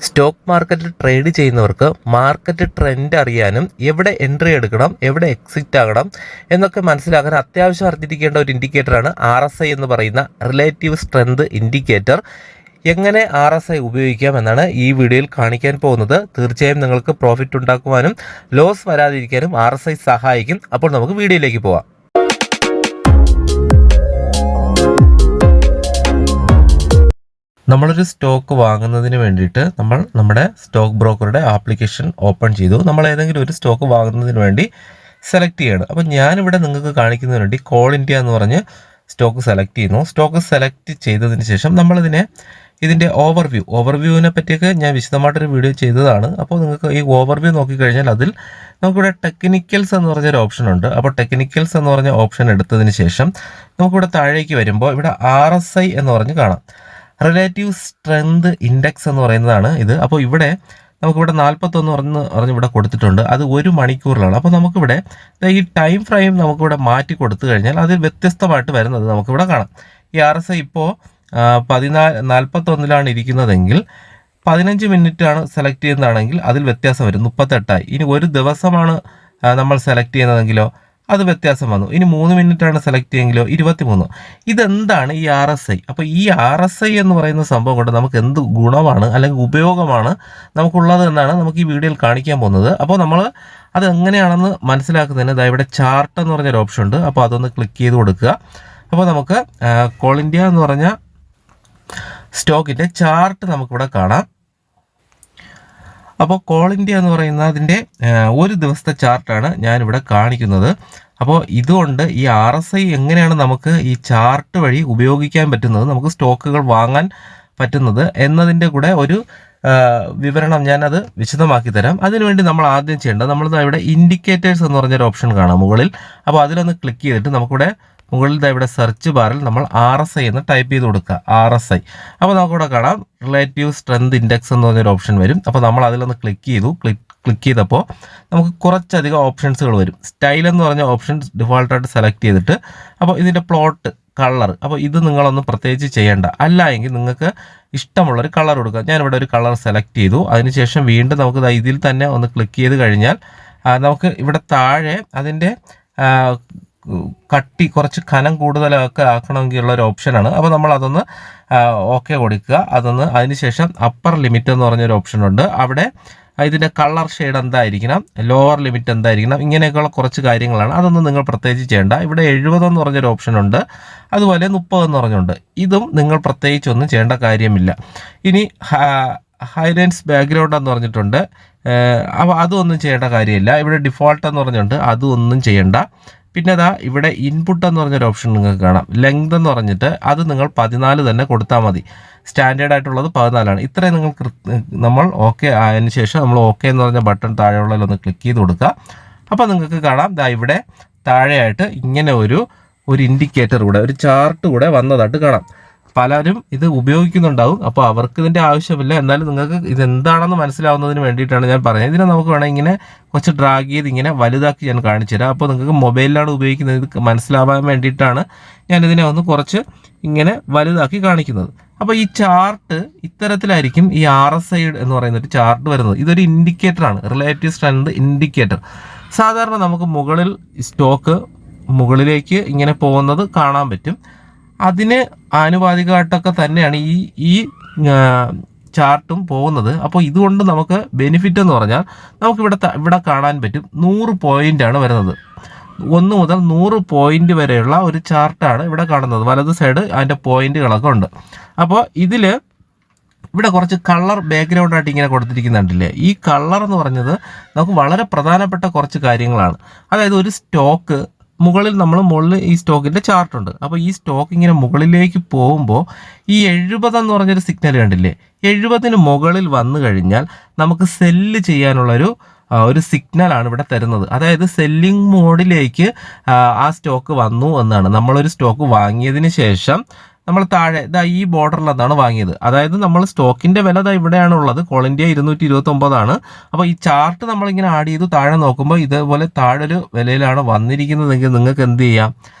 Stock മാർക്കറ്റിൽ trade ചെയ്യുന്നവർക്ക് market trend അറിയാനും എവിടെ എൻട്രി എടുക്കണം, എവിടെ എക്സിറ്റ് ആകണം എന്നൊക്കെ മനസ്സിലാക്കാൻ അത്യാവശ്യം അറിഞ്ഞിരിക്കേണ്ട ഒരു ഇൻഡിക്കേറ്ററാണ് RSI എന്ന് പറയുന്ന റിലേറ്റീവ് സ്ട്രെങ്ത് ഇൻഡിക്കേറ്റർ. എങ്ങനെ RSI ഉപയോഗിക്കാം എന്നാണ് ഈ വീഡിയോയിൽ കാണിക്കാൻ പോകുന്നത്. തീർച്ചയായും നിങ്ങൾക്ക് പ്രോഫിറ്റ് ഉണ്ടാക്കുവാനും ലോസ് വരാതിരിക്കാനും RSI സഹായിക്കും. അപ്പോൾ നമുക്ക് വീഡിയോയിലേക്ക് പോവാം. നമ്മളൊരു സ്റ്റോക്ക് വാങ്ങുന്നതിന് വേണ്ടിയിട്ട് നമ്മൾ നമ്മുടെ സ്റ്റോക്ക് ബ്രോക്കറുടെ ആപ്ലിക്കേഷൻ ഓപ്പൺ ചെയ്തു. നമ്മൾ ഏതെങ്കിലും ഒരു സ്റ്റോക്ക് വാങ്ങുന്നതിന് വേണ്ടി സെലക്ട് ചെയ്യണം. അപ്പോൾ ഞാനിവിടെ നിങ്ങൾക്ക് കാണിക്കുന്നതിന് വേണ്ടി കോൾ ഇന്ത്യ എന്ന് പറഞ്ഞ് സ്റ്റോക്ക് സെലക്ട് ചെയ്യുന്നു. സ്റ്റോക്ക് സെലക്ട് ചെയ്തതിന് ശേഷം ഇതിൻ്റെ ഓവർവ്യൂവിനെ പറ്റിയൊക്കെ ഞാൻ വിശദമായിട്ടൊരു വീഡിയോ ചെയ്തതാണ്. അപ്പോൾ നിങ്ങൾക്ക് ഈ ഓവർവ്യൂ നോക്കിക്കഴിഞ്ഞാൽ അതിൽ നമുക്കിവിടെ ടെക്നിക്കൽസ് എന്ന് പറഞ്ഞൊരു ഓപ്ഷൻ ഉണ്ട്. അപ്പോൾ ടെക്നിക്കൽസ് എന്ന് പറഞ്ഞ ഓപ്ഷൻ എടുത്തതിന് ശേഷം നമുക്കിവിടെ താഴേക്ക് വരുമ്പോൾ ഇവിടെ RSI എന്ന് പറഞ്ഞ് കാണാം. റിലേറ്റീവ് സ്ട്രെങ്ത് ഇൻഡെക്സ് എന്ന് പറയുന്നതാണ് ഇത്. അപ്പോൾ ഇവിടെ നമുക്കിവിടെ 41 പറഞ്ഞ് ഇവിടെ കൊടുത്തിട്ടുണ്ട്. അത് 1 മണിക്കൂറിലാണ്. അപ്പോൾ നമുക്കിവിടെ ഈ ടൈം ഫ്രെയിം നമുക്കിവിടെ മാറ്റി കൊടുത്തു കഴിഞ്ഞാൽ അതിൽ വ്യത്യസ്തമായിട്ട് വരുന്നത് നമുക്കിവിടെ കാണാം. ഈ RSI ഇപ്പോൾ 41 ഇരിക്കുന്നതെങ്കിൽ 15 മിനിറ്റാണ് സെലക്ട് ചെയ്യുന്നതാണെങ്കിൽ അതിൽ വ്യത്യാസം വരും, 38ആയി. ഇനി ഒരു ദിവസമാണ് നമ്മൾ സെലക്ട് ചെയ്യുന്നതെങ്കിലോ അത് വ്യത്യാസം വന്നു. ഇനി 3 മിനിറ്റാണ് സെലക്ട് ചെയ്യുമെങ്കിലോ 23. ഇതെന്താണ് ഈ RSI? അപ്പോൾ ഈ RSI എന്ന് പറയുന്ന സംഭവം കൊണ്ട് നമുക്ക് എന്ത് ഗുണമാണ് അല്ലെങ്കിൽ ഉപയോഗമാണ് നമുക്കുള്ളത് എന്നാണ് നമുക്ക് ഈ വീഡിയോയിൽ കാണിക്കാൻ പോകുന്നത്. അപ്പോൾ നമ്മൾ അത് എങ്ങനെയാണെന്ന് മനസ്സിലാക്കുന്നതിന് ഇവിടെ ചാർട്ട് എന്ന് പറഞ്ഞൊരു ഓപ്ഷൻ ഉണ്ട്. അപ്പോൾ അതൊന്ന് ക്ലിക്ക് ചെയ്ത് കൊടുക്കുക. അപ്പോൾ നമുക്ക് കോൾ ഇന്ത്യ എന്ന് പറഞ്ഞ സ്റ്റോക്കിൻ്റെ ചാർട്ട് നമുക്കിവിടെ കാണാം. അപ്പോൾ കോൾ ഇന്ത്യ എന്ന് പറയുന്ന അതിൻ്റെ ഒരു ദിവസത്തെ ചാർട്ടാണ് ഞാനിവിടെ കാണിക്കുന്നത്. അപ്പോൾ ഇതുകൊണ്ട് ഈ RSI എങ്ങനെയാണ് നമുക്ക് ഈ ചാർട്ട് വഴി ഉപയോഗിക്കാൻ പറ്റുന്നത്, നമുക്ക് സ്റ്റോക്കുകൾ വാങ്ങാൻ പറ്റുന്നത് എന്നതിൻ്റെ കൂടെ ഒരു വിവരണം ഞാനത് വിശദമാക്കി തരാം. അതിനുവേണ്ടി നമ്മൾ ആദ്യം ചെയ്യേണ്ടത് നമ്മൾ ഇവിടെ ഇൻഡിക്കേറ്റേഴ്സ് എന്ന് പറഞ്ഞൊരു ഓപ്ഷൻ കാണാം മുകളിൽ. അപ്പോൾ അതിലൊന്ന് ക്ലിക്ക് ചെയ്തിട്ട് നമുക്കിവിടെ മുകളിൽ ഇവിടെ സെർച്ച് ബാറിൽ നമ്മൾ RSI എന്ന് ടൈപ്പ് ചെയ്ത് കൊടുക്കുക. RSI. അപ്പോൾ നമുക്കിവിടെ കാണാം റിലേറ്റീവ് സ്ട്രെങ്ത് ഇൻഡെക്സ് എന്ന് പറഞ്ഞൊരു ഓപ്ഷൻ വരും. അപ്പോൾ നമ്മൾ അതിലൊന്ന് ക്ലിക്ക് ചെയ്തു. ക്ലിക്ക് ചെയ്തപ്പോൾ നമുക്ക് കുറച്ചധികം ഓപ്ഷൻസുകൾ വരും. സ്റ്റൈൽ എന്ന് പറഞ്ഞ ഓപ്ഷൻ ഡിഫോൾട്ടായിട്ട് സെലക്ട് ചെയ്തിട്ട് അപ്പോൾ ഇതിൻ്റെ പ്ലോട്ട് കളർ, അപ്പോൾ ഇത് നിങ്ങളൊന്നും പ്രത്യേകിച്ച് ചെയ്യേണ്ട. അല്ല എങ്കിൽ നിങ്ങൾക്ക് ഇഷ്ടമുള്ളൊരു കളർ കൊടുക്കുക. ഞാനിവിടെ ഒരു കളർ സെലക്ട് ചെയ്തു. അതിനുശേഷം വീണ്ടും നമുക്ക് ഇതിൽ തന്നെ ഒന്ന് ക്ലിക്ക് ചെയ്ത് കഴിഞ്ഞാൽ നമുക്ക് ഇവിടെ താഴെ അതിൻ്റെ കട്ടി കുറച്ച് കനം കൂടുതലൊക്കെ ആക്കണമെങ്കിലുള്ള ഒരു ഓപ്ഷനാണ്. അപ്പോൾ നമ്മൾ അതൊന്ന് ഓക്കെ കൊടുക്കുക. അതിനുശേഷം അപ്പർ ലിമിറ്റ് എന്ന് പറഞ്ഞൊരു ഓപ്ഷനുണ്ട്. അവിടെ ഇതിൻ്റെ കളർ ഷെയ്ഡ് എന്തായിരിക്കണം, ലോവർ ലിമിറ്റ് എന്തായിരിക്കണം, ഇങ്ങനെയൊക്കെയുള്ള കുറച്ച് കാര്യങ്ങളാണ്. അതൊന്നും നിങ്ങൾ പ്രത്യേകിച്ച് ചെയ്യേണ്ട. ഇവിടെ 70 എന്ന് പറഞ്ഞൊരു ഓപ്ഷനുണ്ട്. അതുപോലെ 30 എന്ന് പറഞ്ഞുണ്ട്. ഇതും നിങ്ങൾ പ്രത്യേകിച്ചൊന്നും ചെയ്യേണ്ട കാര്യമില്ല. ഇനി ഹൈലൈറ്റ്സ് ബാക്ക്ഗ്രൗണ്ട് എന്ന് പറഞ്ഞിട്ടുണ്ട്. അപ്പോൾ അതൊന്നും ചെയ്യേണ്ട കാര്യമില്ല. ഇവിടെ ഡിഫോൾട്ട് എന്ന് പറഞ്ഞിട്ടുണ്ട്. അതൊന്നും ചെയ്യേണ്ട. പിന്നെ ഇവിടെ ഇൻപുട്ട് എന്ന് പറഞ്ഞൊരു ഓപ്ഷൻ നിങ്ങൾക്ക് കാണാം. ലെങ്ത് എന്ന് പറഞ്ഞിട്ട് അത് നിങ്ങൾ 14 തന്നെ കൊടുത്താൽ മതി. സ്റ്റാൻഡേർഡ് ആയിട്ടുള്ളത് 14ആണ്. ഇത്രയും നമ്മൾ ഓക്കെ ആയതിനു ശേഷം നമ്മൾ ഓക്കെ എന്ന് പറഞ്ഞ ബട്ടൺ താഴെയുള്ളതിലൊന്ന് ക്ലിക്ക് ചെയ്ത് കൊടുക്കുക. അപ്പോൾ നിങ്ങൾക്ക് കാണാം ഇവിടെ താഴെയായിട്ട് ഇങ്ങനെ ഒരു ഇൻഡിക്കേറ്റർ കൂടെ, ഒരു ചാർട്ട് കൂടെ വന്നതായിട്ട് കാണാം. പലരും ഇത് ഉപയോഗിക്കുന്നുണ്ടാവും. അപ്പോൾ അവർക്ക് ഇതിൻ്റെ ആവശ്യമില്ല. എന്നാലും നിങ്ങൾക്ക് ഇതെന്താണെന്ന് മനസ്സിലാവുന്നതിന് വേണ്ടിയിട്ടാണ് ഞാൻ പറഞ്ഞത്. ഇതിനെ നമുക്ക് വേണമെങ്കിൽ ഇങ്ങനെ കുറച്ച് ഡ്രാഗ് ചെയ്ത് ഇങ്ങനെ വലുതാക്കി ഞാൻ കാണിച്ചു തരാം. അപ്പോൾ നിങ്ങൾക്ക് മൊബൈലിലാണ് ഉപയോഗിക്കുന്നത്, ഇത് മനസ്സിലാവാൻ വേണ്ടിയിട്ടാണ് ഞാനിതിനെ ഒന്ന് കുറച്ച് ഇങ്ങനെ വലുതാക്കി കാണിക്കുന്നത്. അപ്പോൾ ഈ ചാർട്ട് ഇത്തരത്തിലായിരിക്കും ഈ RSI എന്ന് പറയുന്ന ഒരു ചാർട്ട് വരുന്നത്. ഇതൊരു ഇൻഡിക്കേറ്ററാണ്, റിലേറ്റീവ് സ്ട്രെങ്ത് ഇൻഡിക്കേറ്റർ. സാധാരണ നമുക്ക് മുകളിൽ സ്റ്റോക്ക് മുകളിലേക്ക് ഇങ്ങനെ പോകുന്നത് കാണാൻ പറ്റും. അതിന് ആനുപാതികമായിട്ടൊക്കെ തന്നെയാണ് ഈ ചാർട്ടും പോകുന്നത്. അപ്പോൾ ഇതുകൊണ്ട് നമുക്ക് ബെനിഫിറ്റ് എന്ന് പറഞ്ഞാൽ ഇവിടെ കാണാൻ പറ്റും 100 പോയിൻ്റാണ് വരുന്നത്. 1 മുതൽ 100 പോയിൻ്റ് വരെയുള്ള ഒരു ചാർട്ടാണ് ഇവിടെ കാണുന്നത്. വലത് സൈഡ് അതിൻ്റെ പോയിൻ്റുകളൊക്കെ ഉണ്ട്. അപ്പോൾ ഇവിടെ കുറച്ച് കളർ ബാക്ക്ഗ്രൗണ്ടായിട്ട് ഇങ്ങനെ കൊടുത്തിരിക്കുന്നുണ്ടല്ലേ. ഈ കളർ എന്ന് പറഞ്ഞത് നമുക്ക് വളരെ പ്രധാനപ്പെട്ട കുറച്ച് കാര്യങ്ങളാണ്. അതായത് ഒരു സ്റ്റോക്ക് മുകളിൽ ഈ സ്റ്റോക്കിൻ്റെ ചാർട്ടുണ്ട്. അപ്പോൾ ഈ സ്റ്റോക്ക് ഇങ്ങനെ മുകളിലേക്ക് പോകുമ്പോൾ ഈ 70 എന്ന് പറഞ്ഞൊരു സിഗ്നൽ കണ്ടില്ലേ, 70-ന് മുകളിൽ വന്നു കഴിഞ്ഞാൽ നമുക്ക് സെല്ല് ചെയ്യാനുള്ളൊരു സിഗ്നലാണ് ഇവിടെ തരുന്നത്. അതായത് സെല്ലിംഗ് മോഡിലേക്ക് ആ സ്റ്റോക്ക് വന്നു എന്നാണ്. നമ്മളൊരു സ്റ്റോക്ക് വാങ്ങിയതിന് ശേഷം നമ്മൾ താഴെ ഈ ബോർഡറിലതാണ് വാങ്ങിയത്. അതായത് നമ്മൾ സ്റ്റോക്കിൻ്റെ വില ഇവിടെയാണ് ഉള്ളത്. കോൾ ഇന്ത്യ 229 അപ്പോൾ ഈ ചാർട്ട് നമ്മളിങ്ങനെ ആഡ് ചെയ്തു താഴെ നോക്കുമ്പോൾ ഇതേപോലെ താഴെ ഒരു വിലയിലാണ് വന്നിരിക്കുന്നതെങ്കിൽ നിങ്ങൾക്ക് എന്ത് ചെയ്യാം,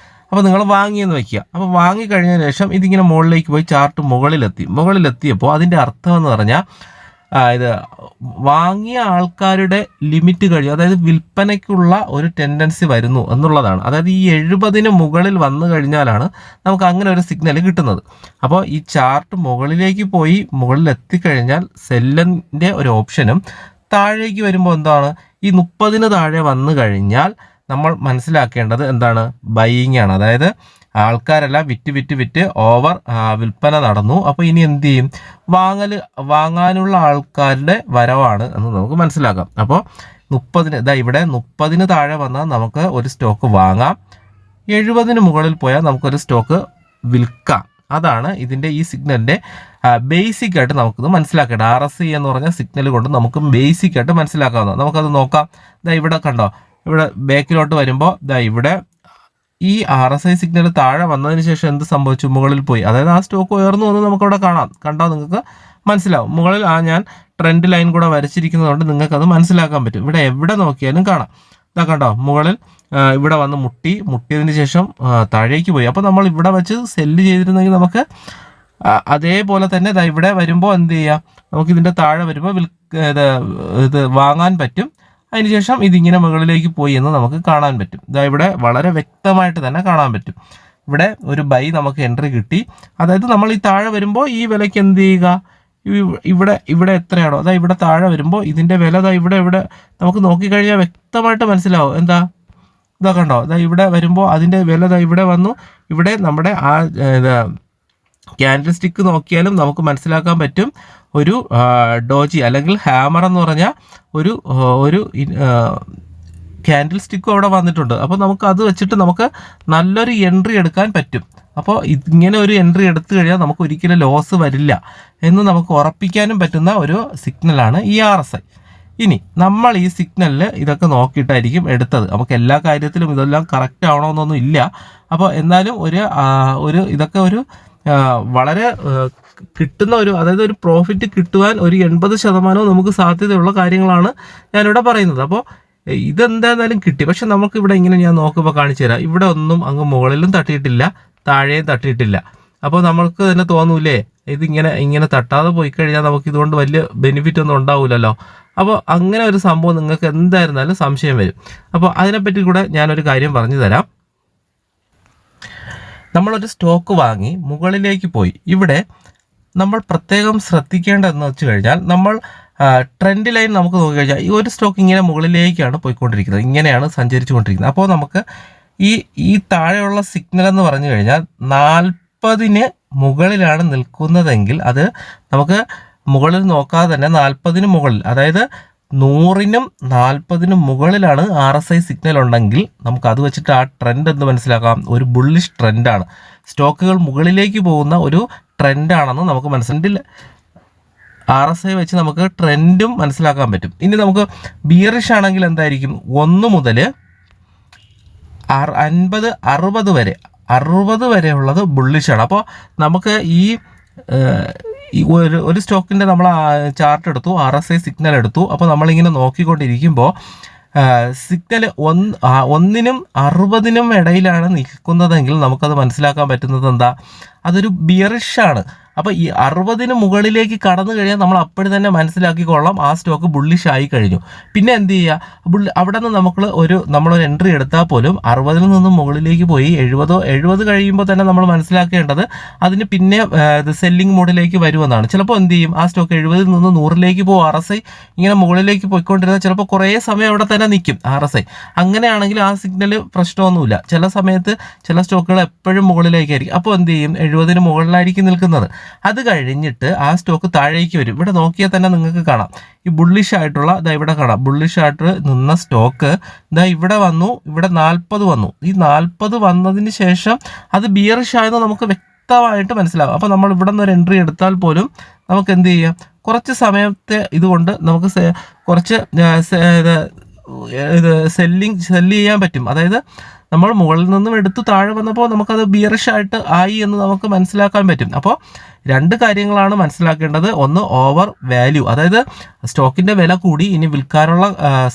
അപ്പോൾ നിങ്ങൾ വാങ്ങിയെന്ന് വയ്ക്കുക. അപ്പോൾ വാങ്ങിക്കഴിഞ്ഞതിന് ശേഷം ഇതിങ്ങനെ മുകളിലേക്ക് പോയി ചാർട്ട് മുകളിലെത്തിയപ്പോൾ അതിൻ്റെ അർത്ഥം എന്ന് പറഞ്ഞാൽ ഇത് വാങ്ങിയ ആൾക്കാരുടെ ലിമിറ്റ് കഴിയും, അതായത് വിൽപ്പനയ്ക്കുള്ള ഒരു ടെൻഡൻസി വരുന്നു എന്നുള്ളതാണ്. അതായത് ഈ 70 മുകളിൽ വന്നു കഴിഞ്ഞാലാണ് നമുക്ക് അങ്ങനെ ഒരു സിഗ്നൽ കിട്ടുന്നത്. അപ്പോൾ ഈ ചാർട്ട് മുകളിലേക്ക് പോയി മുകളിൽ എത്തിക്കഴിഞ്ഞാൽ സെല്ലിൻ്റെ ഒരു ഓപ്ഷനും, താഴേക്ക് വരുമ്പോൾ എന്താണ്, ഈ 30 താഴെ വന്നു കഴിഞ്ഞാൽ നമ്മൾ മനസ്സിലാക്കേണ്ടത് എന്താണ്, ബൈയിങ് ആണ്. അതായത് ആൾക്കാരെല്ലാം വിറ്റ് ഓവർ വിൽപ്പന നടന്നു. അപ്പോൾ ഇനി എന്ത് ചെയ്യും, വാങ്ങാനുള്ള ആൾക്കാരുടെ വരവാണ് എന്ന് നമുക്ക് മനസ്സിലാക്കാം. അപ്പോൾ 30 ഇവിടെ 30 താഴെ വന്നാൽ നമുക്ക് ഒരു സ്റ്റോക്ക് വാങ്ങാം, 70 മുകളിൽ പോയാൽ നമുക്കൊരു സ്റ്റോക്ക് വിൽക്കാം. അതാണ് ഇതിൻ്റെ ഈ സിഗ്നലിൻ്റെ ബേസിക് ആയിട്ട് നമുക്കിത് മനസ്സിലാക്കേണ്ടത്. RSI എന്ന് പറഞ്ഞ സിഗ്നൽ കൊണ്ട് നമുക്ക് ബേസിക് ആയിട്ട് മനസ്സിലാക്കാവുന്നത്. നമുക്കത് നോക്കാം. ഇവിടെ കണ്ടോ, ഇവിടെ ബാക്കിലോട്ട് വരുമ്പോൾ ഇവിടെ ഈ RSI സിഗ്നൽ താഴെ വന്നതിന് ശേഷം എന്ത് സംഭവിച്ചു, മുകളിൽ പോയി. അതായത് ആ സ്റ്റോക്ക് ഉയർന്നു എന്ന് നമുക്കവിടെ കണ്ടാൽ നിങ്ങൾക്ക് മനസ്സിലാവും. മുകളിൽ ഞാൻ ട്രെൻഡ് ലൈൻ കൂടെ വരച്ചിരിക്കുന്നതുകൊണ്ട് നിങ്ങൾക്കത് മനസ്സിലാക്കാൻ പറ്റും. ഇവിടെ എവിടെ നോക്കിയാലും കാണാം. ഇതാ കണ്ടോ, മുകളിൽ ഇവിടെ വന്ന് മുട്ടിയതിന് ശേഷം താഴേക്ക് പോയി. അപ്പോൾ നമ്മൾ ഇവിടെ വെച്ച് സെല്ല് ചെയ്തിരുന്നെങ്കിൽ നമുക്ക് അതേപോലെ തന്നെ ഇവിടെ വരുമ്പോൾ എന്ത് ചെയ്യാം, നമുക്കിതിൻ്റെ താഴെ വരുമ്പോൾ ഇത് വാങ്ങാൻ പറ്റും. അതിനുശേഷം ഇതിങ്ങനെ മുകളിലേക്ക് പോയി എന്ന് നമുക്ക് കാണാൻ പറ്റും. ഇവിടെ വളരെ വ്യക്തമായിട്ട് തന്നെ കാണാൻ പറ്റും. ഇവിടെ ഒരു ബൈ നമുക്ക് എൻട്രി കിട്ടി. അതായത് നമ്മൾ ഈ താഴെ വരുമ്പോൾ ഈ വിലയ്ക്ക് എന്ത് ചെയ്യുക, ഇവിടെ എത്രയാണോ ഇവിടെ താഴെ വരുമ്പോൾ ഇതിൻ്റെ വില ഇവിടെ നമുക്ക് നോക്കിക്കഴിഞ്ഞാൽ വ്യക്തമായിട്ട് മനസ്സിലാവും. എന്താ, ഇതാ കണ്ടോ, ഇവിടെ വരുമ്പോൾ അതിൻ്റെ വില ഇവിടെ വന്നു. ഇവിടെ നമ്മുടെ ആ ക്യാൻഡിൽ സ്റ്റിക്ക് നോക്കിയാലും നമുക്ക് മനസ്സിലാക്കാൻ പറ്റും. ഒരു ഡോജി അല്ലെങ്കിൽ ഹാമർ എന്ന് പറഞ്ഞ ഒരു ക്യാൻഡിൽ സ്റ്റിക്കും അവിടെ വന്നിട്ടുണ്ട്. അപ്പോൾ നമുക്ക് അത് വെച്ചിട്ട് നമുക്ക് നല്ലൊരു എൻട്രി എടുക്കാൻ പറ്റും. അപ്പോൾ ഇങ്ങനെ ഒരു എൻട്രി എടുത്തു കഴിഞ്ഞാൽ നമുക്ക് ഒരിക്കലും ലോസ് വരില്ല എന്ന് നമുക്ക് ഉറപ്പിക്കാനും പറ്റുന്ന ഒരു സിഗ്നലാണ് ഈ RSI. ഇനി നമ്മൾ ഈ സിഗ്നലിൽ ഇതൊക്കെ നോക്കിയിട്ടായിരിക്കും എടുത്തത്. നമുക്ക് എല്ലാ കാര്യത്തിലും ഇതെല്ലാം കറക്റ്റ് ആവണമെന്നൊന്നും ഇല്ല. അപ്പോൾ എന്നാലും ഇതൊക്കെ ഒരു വളരെ കിട്ടുന്ന അതായത് ഒരു പ്രോഫിറ്റ് കിട്ടുവാൻ ഒരു 80% നമുക്ക് സാധ്യതയുള്ള കാര്യങ്ങളാണ് ഞാനിവിടെ പറയുന്നത്. അപ്പോൾ ഇതെന്തായാലും കിട്ടി. പക്ഷെ നമുക്കിവിടെ ഇങ്ങനെ ഞാൻ നോക്കുമ്പോൾ കാണിച്ചു തരാം, ഇവിടെ ഒന്നും അങ്ങ് മുകളിലും തട്ടിയിട്ടില്ല, താഴെയും തട്ടിയിട്ടില്ല. അപ്പോൾ നമുക്ക് തന്നെ തോന്നൂലേ, ഇങ്ങനെ തട്ടാതെ പോയി കഴിഞ്ഞാൽ നമുക്ക് ഇതുകൊണ്ട് വലിയ ബെനിഫിറ്റ് ഒന്നും ഉണ്ടാവില്ലല്ലോ. അപ്പോൾ അങ്ങനെ ഒരു സംഭവം നിങ്ങൾക്ക് എന്തായിരുന്നാലും സംശയം വരും. അപ്പോൾ അതിനെപ്പറ്റി കൂടെ ഞാനൊരു കാര്യം പറഞ്ഞു തരാം. നമ്മളൊരു സ്റ്റോക്ക് വാങ്ങി മുകളിലേക്ക് പോയി. ഇവിടെ നമ്മൾ പ്രത്യേകം ശ്രദ്ധിക്കേണ്ടതെന്ന് വെച്ച് കഴിഞ്ഞാൽ, നമ്മൾ ട്രെൻഡ് ലൈൻ നമുക്ക് നോക്കിക്കഴിഞ്ഞാൽ ഈ ഒരു സ്റ്റോക്ക് ഇങ്ങനെ മുകളിലേക്കാണ് പോയിക്കൊണ്ടിരിക്കുന്നത്, ഇങ്ങനെയാണ് സഞ്ചരിച്ചു കൊണ്ടിരിക്കുന്നത്. അപ്പോൾ നമുക്ക് ഈ താഴെയുള്ള സിഗ്നൽ എന്ന് പറഞ്ഞു കഴിഞ്ഞാൽ 40 മുകളിലാണ് നിൽക്കുന്നതെങ്കിൽ അത് നമുക്ക് മുകളിൽ നോക്കാതെ തന്നെ 40 മുകളിൽ, അതായത് 100നും 40നും മുകളിലാണ് RSI സിഗ്നൽ ഉണ്ടെങ്കിൽ നമുക്ക് അത് വെച്ചിട്ട് ആ ട്രെൻഡ് എന്ന് മനസ്സിലാക്കാം, ഒരു ബുള്ളിഷ് ട്രെൻഡാണ്. സ്റ്റോക്കുകൾ മുകളിലേക്ക് പോകുന്ന ഒരു ട്രെൻഡാണെന്ന് നമുക്ക് മനസ്സിലാക്കില്ല. RSI വെച്ച് നമുക്ക് ട്രെൻഡും മനസ്സിലാക്കാൻ പറ്റും. ഇനി നമുക്ക് ബിയറിഷ് ആണെങ്കിൽ എന്തായിരിക്കും, 1 മുതൽ 50 60 വരെ ഉള്ളത് ബുള്ളിഷാണ്. അപ്പോൾ നമുക്ക് ഒരു സ്റ്റോക്കിൻ്റെ നമ്മൾ ചാർട്ട് എടുത്തു, RSI സിഗ്നൽ എടുത്തു. അപ്പോൾ നമ്മളിങ്ങനെ നോക്കിക്കൊണ്ടിരിക്കുമ്പോൾ സിഗ്നൽ 1നും 60നും ഇടയിലാണ് നിൽക്കുന്നതെങ്കിൽ നമുക്കത് മനസ്സിലാക്കാൻ പറ്റുന്നത് എന്താ, അതൊരു ബിയറിഷാണ്. അപ്പോൾ ഈ 60ന് മുകളിലേക്ക് കടന്നു കഴിഞ്ഞാൽ നമ്മൾ അപ്പോഴും തന്നെ മനസ്സിലാക്കിക്കൊള്ളാം ആ സ്റ്റോക്ക് ബുള്ളിഷ് ആയി കഴിഞ്ഞു. പിന്നെ എന്ത് ചെയ്യുക, അവിടെ നിന്ന് നമ്മളൊരു എൻട്രി എടുത്താൽ പോലും 60ൽ നിന്നും മുകളിലേക്ക് പോയി 70 കഴിയുമ്പോൾ തന്നെ നമ്മൾ മനസ്സിലാക്കേണ്ടത് അതിന് പിന്നെ സെല്ലിംഗ് മോഡിലേക്ക് വരുമെന്നാണ്. ചിലപ്പോൾ എന്ത് ചെയ്യും, ആ സ്റ്റോക്ക് 70ൽ നിന്ന് 100ലേക്ക് പോകും. RSI ഇങ്ങനെ മുകളിലേക്ക് പോയിക്കൊണ്ടിരുന്നാൽ ചിലപ്പോൾ കുറേ സമയം അവിടെ തന്നെ നിൽക്കും RSI. അങ്ങനെയാണെങ്കിൽ ആ സിഗ്നൽ പ്രശ്നമൊന്നുമില്ല. ചില സമയത്ത് ചില സ്റ്റോക്കുകൾ എപ്പോഴും മുകളിലേക്കായിരിക്കും. അപ്പോൾ എന്ത് ചെയ്യും, 70ന് മുകളിലായിരിക്കും നിൽക്കുന്നത്. അത് കഴിഞ്ഞിട്ട് ആ സ്റ്റോക്ക് താഴേക്ക് വരും. ഇവിടെ നോക്കിയാൽ തന്നെ നിങ്ങൾക്ക് കാണാം, ഈ ബുള്ളിഷ് ആയിട്ടുള്ള ഇവിടെ കാണാം, ബുള്ളിഷ് ആയിട്ട് നിന്ന സ്റ്റോക്ക് ഇവിടെ വന്നു, ഇവിടെ 40 വന്നു. ഈ 40 വന്നതിന് ശേഷം അത് ബിയറിഷ് ആയെന്ന് നമുക്ക് വ്യക്തമായിട്ട് മനസ്സിലാകും. അപ്പോൾ നമ്മൾ ഇവിടെ നിന്ന് ഒരു എൻട്രി എടുത്താൽ പോലും നമുക്ക് എന്ത് ചെയ്യാം, കുറച്ച് സമയത്തെ ഇതുകൊണ്ട് നമുക്ക് കുറച്ച് സെല്ല് ചെയ്യാൻ പറ്റും. അതായത് നമ്മൾ മുകളിൽ നിന്നും എടുത്ത് താഴെ വന്നപ്പോൾ നമുക്കത് ബിയറിഷ് ആയിട്ട് ആയി എന്ന് നമുക്ക് മനസ്സിലാക്കാൻ പറ്റും. അപ്പോൾ 2 കാര്യങ്ങളാണ് മനസ്സിലാക്കേണ്ടത്. ഒന്ന്, ഓവർ വാല്യൂ, അതായത് സ്റ്റോക്കിൻ്റെ വില കൂടി, ഇനി വിൽക്കാനുള്ള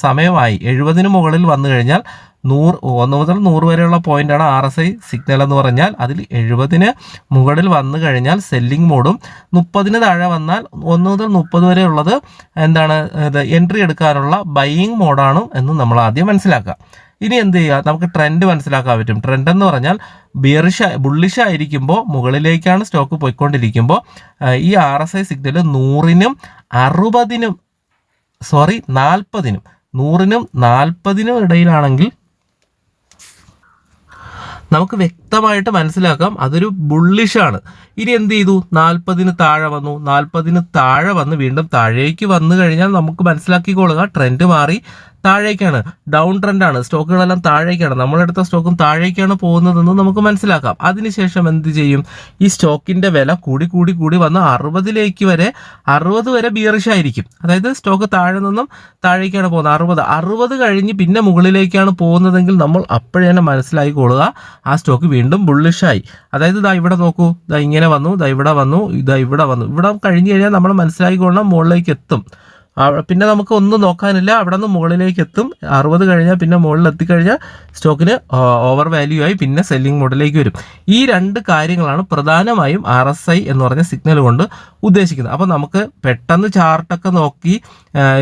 സമയമായി, 70ന് മുകളിൽ വന്നു കഴിഞ്ഞാൽ 1 മുതൽ 100 വരെയുള്ള പോയിന്റാണ് RSI സിഗ്നൽ എന്ന് പറഞ്ഞാൽ. അതിൽ 70 മുകളിൽ വന്നു കഴിഞ്ഞാൽ സെല്ലിംഗ് മോഡും 30 താഴെ വന്നാൽ 1 മുതൽ 30 വരെ ഉള്ളത് എന്താണ് എൻട്രി എടുക്കാനുള്ള ബൈയിങ് മോഡാണ് എന്ന് നമ്മൾ ആദ്യം മനസ്സിലാക്കുക. ഇനി എന്ത് ചെയ്യുക, നമുക്ക് ട്രെൻഡ് മനസ്സിലാക്കാൻ പറ്റും. ട്രെൻഡ് എന്ന് പറഞ്ഞാൽ ബുള്ളിഷ് ആയിരിക്കുമ്പോൾ മുകളിലേക്കാണ് സ്റ്റോക്ക് പോയിക്കൊണ്ടിരിക്കുമ്പോൾ ഈ RSI സിഗ്നൽ 100നും 40നും 100നും ഇടയിലാണെങ്കിൽ നമുക്ക് വ്യക്തമായിട്ട് മനസ്സിലാക്കാം അതൊരു ബുള്ളിഷാണ്. ഇനി എന്ത് ചെയ്തു, 40ന് താഴെ വന്നു, 40ന് താഴെ വന്ന് വീണ്ടും താഴേക്ക് വന്നു കഴിഞ്ഞാൽ നമുക്ക് മനസ്സിലാക്കിക്കൊള്ളുക ട്രെൻഡ് മാറി താഴേക്കാണ്, ഡൗൺ ട്രെൻഡാണ്, സ്റ്റോക്കുകളെല്ലാം താഴേക്കാണ്, നമ്മളെടുത്ത സ്റ്റോക്കും താഴേക്കാണ് പോകുന്നതെന്ന് നമുക്ക് മനസ്സിലാക്കാം. അതിനുശേഷം എന്ത് ചെയ്യും, ഈ സ്റ്റോക്കിന്റെ വില കൂടി വന്ന് 60 വരെ ബിയറിഷ് ആയിരിക്കും. അതായത് സ്റ്റോക്ക് താഴെ നിന്നും താഴേക്കാണ് പോകുന്നത്. 60 കഴിഞ്ഞ് പിന്നെ മുകളിലേക്കാണ് പോകുന്നതെങ്കിൽ നമ്മൾ അപ്പോഴേ തന്നെ മനസ്സിലാക്കിക്കൊള്ളുക ആ സ്റ്റോക്ക് വീണ്ടും ബുള്ളിഷായി. അതായത് ഇവിടെ നോക്കൂ, ഇങ്ങനെ വന്നു, ഇവിടെ വന്നു, ഇവിടെ കഴിഞ്ഞ് കഴിഞ്ഞാൽ നമ്മൾ മനസ്സിലാക്കിക്കൊള്ളാം മുകളിലേക്ക് എത്തും. പിന്നെ നമുക്ക് ഒന്നും നോക്കാനില്ല, അവിടെ നിന്ന് മുകളിലേക്ക് എത്തും. 60 കഴിഞ്ഞാൽ പിന്നെ മുകളിൽ എത്തിക്കഴിഞ്ഞാൽ സ്റ്റോക്കിന് ഓവർ വാല്യൂ ആയി പിന്നെ സെല്ലിംഗ് മോഡിലേക്ക് വരും. ഈ 2 കാര്യങ്ങളാണ് പ്രധാനമായും RSI എന്ന് പറഞ്ഞ സിഗ്നൽ കൊണ്ട് ഉദ്ദേശിക്കുന്നത്. അപ്പോൾ നമുക്ക് പെട്ടെന്ന് ചാർട്ടൊക്കെ നോക്കി,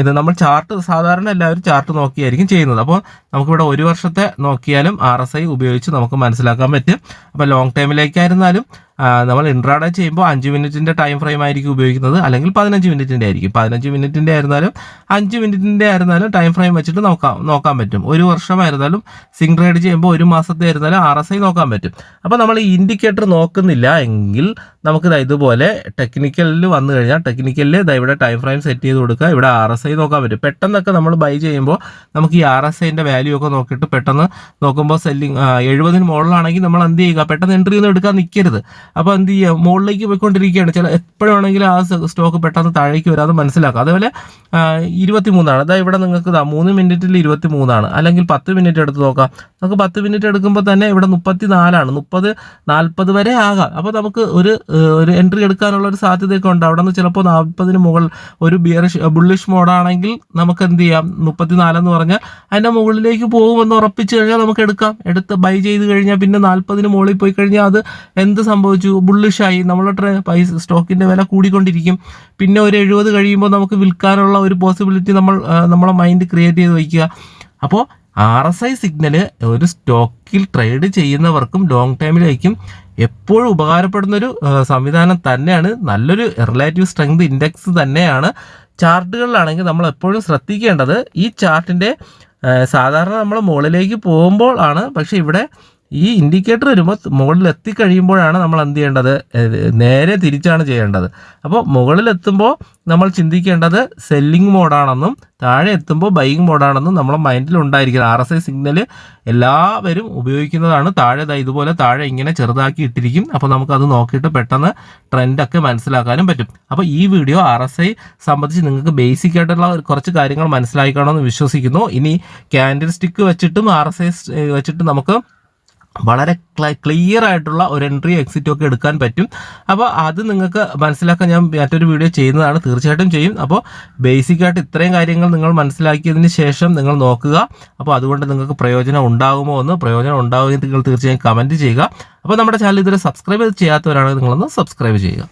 ഇത് നമ്മൾ ചാർട്ട് സാധാരണ എല്ലാവരും ചാർട്ട് നോക്കിയായിരിക്കും ചെയ്യുന്നത്. അപ്പോൾ നമുക്കിവിടെ 1 വർഷത്തെ നോക്കിയാലും RSI ഉപയോഗിച്ച് നമുക്ക് മനസ്സിലാക്കാൻ പറ്റും. അപ്പോൾ ലോങ് ടൈമിലേക്കായിരുന്നാലും നമ്മൾ ഇൻട്രാഡേ ചെയ്യുമ്പോൾ 5 മിനിറ്റിൻ്റെ ടൈം ഫ്രെയിം ആയിരിക്കും ഉപയോഗിക്കുന്നത്, അല്ലെങ്കിൽ 15 മിനിറ്റിൻ്റെ ആയിരിക്കും. 15 മിനിറ്റിൻ്റെ ആയിരുന്നാലും 5 മിനിറ്റിൻ്റെ ആയിരുന്നാലും ടൈം ഫ്രെയിം വെച്ചിട്ട് നോക്കാൻ പറ്റും. 1 വർഷമായിരുന്നാലും സിംഗ് ട്രേഡ് ചെയ്യുമ്പോൾ 1 മാസത്തെ ആയിരുന്നാലും RSI നോക്കാൻ പറ്റും. അപ്പോൾ നമ്മൾ ഈ ഇൻഡിക്കേറ്റർ നോക്കുന്നില്ല എങ്കിൽ നമുക്ക് ഇതുപോലെ ടെക്നിക്കലിൽ വന്നു കഴിഞ്ഞാൽ ടെക്നിക്കലിൽ ഇവിടെ ടൈം ഫ്രെയിം സെറ്റ് ചെയ്ത് കൊടുക്കുക, ഇവിടെ RSI നോക്കാൻ പറ്റും. പെട്ടെന്നൊക്കെ നമ്മൾ ബൈ ചെയ്യുമ്പോൾ നമുക്ക് ഈ RSIൻ്റെ വാല്യൂ ഒക്കെ നോക്കിയിട്ട് പെട്ടെന്ന് നോക്കുമ്പോൾ സെല്ലിങ് 70ന് മുകളിലാണെങ്കിൽ നമ്മൾ എന്ത് ചെയ്യുക, പെട്ടെന്ന് എൻട്രി ഒന്നും എടുക്കാൻ നിൽക്കരുത്. അപ്പോൾ എന്ത് ചെയ്യുക, മുകളിലേക്ക് പോയിക്കൊണ്ടിരിക്കുകയാണ്, എപ്പോഴാണെങ്കിലും ആ സ്റ്റോക്ക് പെട്ടെന്ന് താഴേക്ക് വരാതെ മനസ്സിലാക്കുക. അതേപോലെ 23 അതായത് ഇവിടെ നിങ്ങൾക്ക് 3 മിനിറ്റിൽ 23 അല്ലെങ്കിൽ 10 മിനിറ്റ് എടുത്ത് നോക്കാം. നമുക്ക് 10 മിനിറ്റ് എടുക്കുമ്പോൾ തന്നെ ഇവിടെ 34 30-40 വരെ ആകാം. അപ്പോൾ നമുക്ക് ഒരു എൻട്രി എടുക്കാനുള്ള ഒരു സാധ്യതയൊക്കെ ഉണ്ട്. അവിടെ നിന്ന് ചിലപ്പോൾ 40ന് മുകളിൽ ഒരു ബുള്ളിഷ് മോഡാണെങ്കിൽ നമുക്ക് എന്ത് ചെയ്യാം, 34 എന്ന് പറഞ്ഞാൽ അതിൻ്റെ മുകളിലേക്ക് പോകുമെന്ന് ഉറപ്പിച്ച് കഴിഞ്ഞാൽ നമുക്ക് എടുത്ത് ബൈ ചെയ്ത് കഴിഞ്ഞാൽ പിന്നെ 40ന് മുകളിൽ പോയി കഴിഞ്ഞാൽ അത് എന്ത് സംഭവിച്ചു, ബുള്ളിഷായി, നമ്മളുടെ സ്റ്റോക്കിന്റെ വില കൂടിക്കൊണ്ടിരിക്കും. പിന്നെ ഒരു 70 കഴിയുമ്പോൾ നമുക്ക് വിൽക്കാനുള്ള ഒരു പോസിബിലിറ്റി നമ്മളെ മൈൻഡ് ക്രിയേറ്റ് ചെയ്ത് വയ്ക്കുക. അപ്പോൾ RSI സിഗ്നല് ഒരു സ്റ്റോക്കിൽ ട്രേഡ് ചെയ്യുന്നവർക്കും ലോങ് ടൈമിലേക്കും എപ്പോഴും ഉപകാരപ്പെടുന്നൊരു സംവിധാനം തന്നെയാണ്. നല്ലൊരു റിലേറ്റീവ് സ്ട്രെങ്ത് ഇൻഡെക്സ് തന്നെയാണ്. ചാർട്ടുകളിലാണെങ്കിൽ നമ്മൾ എപ്പോഴും ശ്രദ്ധിക്കേണ്ടത് ഈ ചാർട്ടിൻ്റെ സാധാരണ നമ്മൾ മുകളിലേക്ക് പോകുമ്പോൾ ആണ്, പക്ഷേ ഇവിടെ ഈ ഇൻഡിക്കേറ്റർ വരുമ്പോൾ മുകളിൽ എത്തിക്കഴിയുമ്പോഴാണ് നമ്മൾ എന്ത് ചെയ്യേണ്ടത്, നേരെ തിരിച്ചാണ് ചെയ്യേണ്ടത്. അപ്പോൾ മുകളിലെത്തുമ്പോൾ നമ്മൾ ചിന്തിക്കേണ്ടത് സെല്ലിംഗ് മോഡാണെന്നും താഴെ എത്തുമ്പോൾ ബൈയിങ് മോഡാണെന്നും നമ്മളെ മൈൻഡിൽ ഉണ്ടായിരിക്കുന്നത്. RSI സിഗ്നൽ എല്ലാവരും ഉപയോഗിക്കുന്നതാണ്. ഇതുപോലെ താഴെ ഇങ്ങനെ ചെറുതാക്കി ഇട്ടിരിക്കും. അപ്പോൾ നമുക്കത് നോക്കിയിട്ട് പെട്ടെന്ന് ട്രെൻഡൊക്കെ മനസ്സിലാക്കാനും പറ്റും. അപ്പോൾ ഈ വീഡിയോ RSI സംബന്ധിച്ച് നിങ്ങൾക്ക് ബേസിക് ആയിട്ടുള്ള കുറച്ച് കാര്യങ്ങൾ മനസ്സിലാക്കണമെന്ന് വിശ്വസിക്കുന്നു. ഇനി ക്യാൻഡിൽ സ്റ്റിക്ക് വെച്ചിട്ടും RSI വെച്ചിട്ട് നമുക്ക് വളരെ ക്ലിയർ ആയിട്ടുള്ള ഒരു എൻട്രി എക്സിറ്റും ഒക്കെ എടുക്കാൻ പറ്റും. അപ്പോൾ അത് നിങ്ങൾക്ക് മനസ്സിലാക്കാൻ ഞാൻ മറ്റൊരു വീഡിയോ ചെയ്യുന്നതാണ്, തീർച്ചയായിട്ടും ചെയ്യും. അപ്പോൾ ബേസിക്കായിട്ട് ഇത്രയും കാര്യങ്ങൾ നിങ്ങൾ മനസ്സിലാക്കിയതിന് ശേഷം നിങ്ങൾ നോക്കുക. അപ്പോൾ അതുകൊണ്ട് നിങ്ങൾക്ക് പ്രയോജനം ഉണ്ടാകുമോ എന്ന്, പ്രയോജനം ഉണ്ടാകുമെങ്കിൽ നിങ്ങൾ തീർച്ചയായും കമൻറ്റ് ചെയ്യുക. അപ്പോൾ നമ്മുടെ ചാനൽ ഇതുവരെ സബ്സ്ക്രൈബ് ചെയ്യാത്തവരാണെങ്കിൽ നിങ്ങളൊന്ന് സബ്സ്ക്രൈബ് ചെയ്യുക.